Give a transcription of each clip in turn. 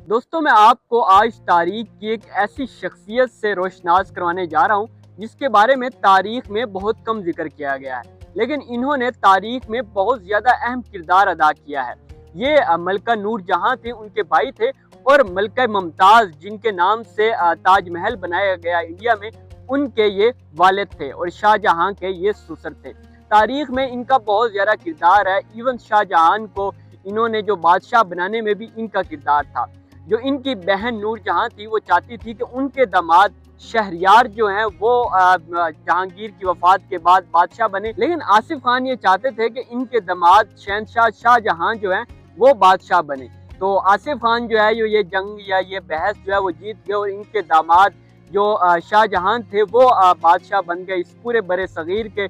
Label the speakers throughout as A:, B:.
A: दोस्तों, मैं आपको आज तारीख की एक ऐसी शख्सियत से रोशनास करवाने जा रहा हूँ जिसके बारे में तारीख में बहुत कम जिक्र किया गया है, लेकिन इन्होंने तारीख में बहुत ज़्यादा अहम किरदार अदा किया है। ये मलका नूरजहां थे, उनके भाई थे, और मलका मुमताज़ जिनके नाम से ताजमहल बनाया गया इंडिया में, उनके ये वालिद थे और शाहजहां के ये ससुर थे। तारीख में इनका बहुत ज़्यादा किरदार है। इवन शाहजहां को इन्होंने जो बादशाह बनाने में भी इनका किरदार था। जो इनकी बहन नूरजहां थी, वो चाहती थी कि उनके दामाद शहरयार जो हैं वो जहांगीर की वफात के बाद बादशाह बने, लेकिन आसिफ खान ये चाहते थे कि इनके दामाद शहनशाह शाहजहां जो हैं वो बादशाह बने। तो आसिफ खान जो है ये जंग या ये बहस जो है वो जीत गए और इनके दामाद जो शाहजहां थे वो बादशाह बन गए इस पूरे बरे सगीर के।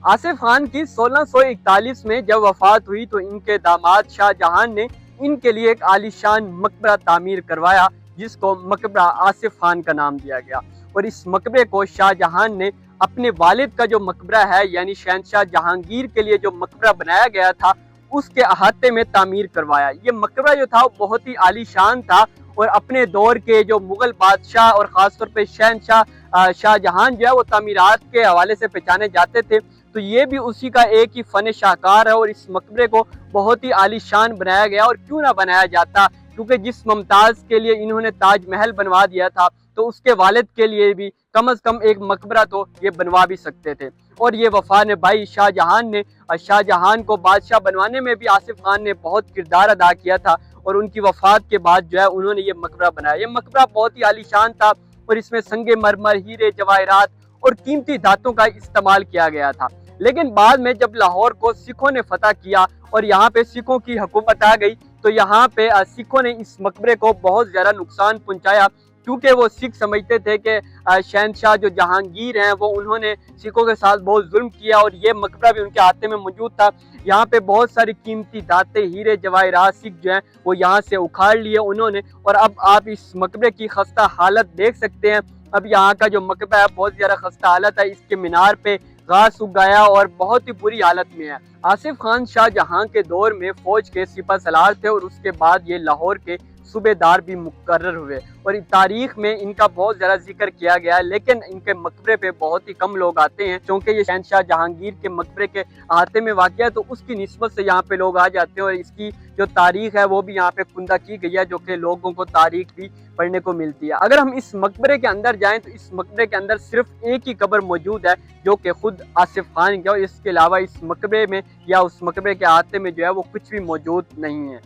A: आसिफ खान की 1641 में जब वफात हुई तो इनके दामाद शाहजहां ने इनके लिए एक आलीशान मकबरा तामीर करवाया, जिसको मकबरा आसिफ खान का नाम दिया गया। और इस मकबरे को शाहजहां ने अपने वालिद का जो मकबरा है यानी शहनशाह जहांगीर के लिए जो मकबरा बनाया गया था उसके अहाते में तामीर करवाया। ये मकबरा जो था वो बहुत ही आलीशान था और अपने दौर के जो मुगल बादशाह और ख़ासतौर पे शहनशाह शाहजहां जो है वो तामीरात के हवाले से पहचाने जाते थे। तो ये भी उसी का एक ही फ़न शाहकार है और इस मकबरे को बहुत ही आलीशान बनाया गया। और क्यों ना बनाया जाता, क्योंकि जिस मुमताज़ के लिए इन्होंने ताजमहल बनवा दिया था तो उसके वालिद के लिए भी कम अज़ कम एक मकबरा तो ये बनवा भी सकते थे। और ये वफा ने भाई शाहजहां को बादशाह बनवाने में भी आसिफ खान ने बहुत किरदार अदा किया था और उनकी वफात के बाद जो है उन्होंने ये मकबरा बनाया। ये मकबरा बहुत ही आलीशान था और इसमें संगे मरमर, हीरे, जवाहरात और कीमती धातों का इस्तेमाल किया गया था। लेकिन बाद में जब लाहौर को सिखों ने फतह किया और यहाँ पे सिखों की हुकूमत आ गई तो यहाँ पे सिखों ने इस मकबरे को बहुत ज़्यादा नुकसान पहुँचाया, क्योंकि वो सिख समझते थे कि शहनशाह जो जहांगीर हैं वो उन्होंने सिखों के साथ बहुत जुल्म किया और ये मकबरा भी उनके हाथे में मौजूद था। यहाँ पे बहुत सारी कीमती दाते, हीरे, जवाहरात सिख जो हैं वो यहाँ से उखाड़ लिए उन्होंने। और अब आप इस मकबरे की खस्ता हालत देख सकते हैं। अब यहाँ का जो मकबरा है बहुत ज़्यादा खस्ता हालत है, इसके मीनार पे घास उग गया और बहुत ही बुरी हालत में है। आसिफ खान शाहजहां के दौर में फौज के सिपह सलार थे और उसके बाद ये लाहौर के सूबेदार भी मुकर्रर हुए और तारीख में इनका बहुत ज़्यादा जिक्र किया गया है, लेकिन इनके मकबरे पे बहुत ही कम लोग आते हैं क्योंकि ये शहनशाह जहांगीर के मकबरे के अहाते में वाक़या है, तो उसकी निस्बत से यहाँ पे लोग आ जाते हैं और इसकी जो तारीख है वो भी यहाँ पे खुंदा की गई है, जो कि लोगों को तारीख भी पढ़ने को मिलती है। अगर हम इस मकबरे के अंदर जाएं तो इस मकबरे के अंदर सिर्फ एक ही कब्र मौजूद है जो कि खुद आसिफ खान की, और इसके अलावा इस मकबरे में या उस मकबरे के अहाते में जो है वो कुछ भी मौजूद नहीं है।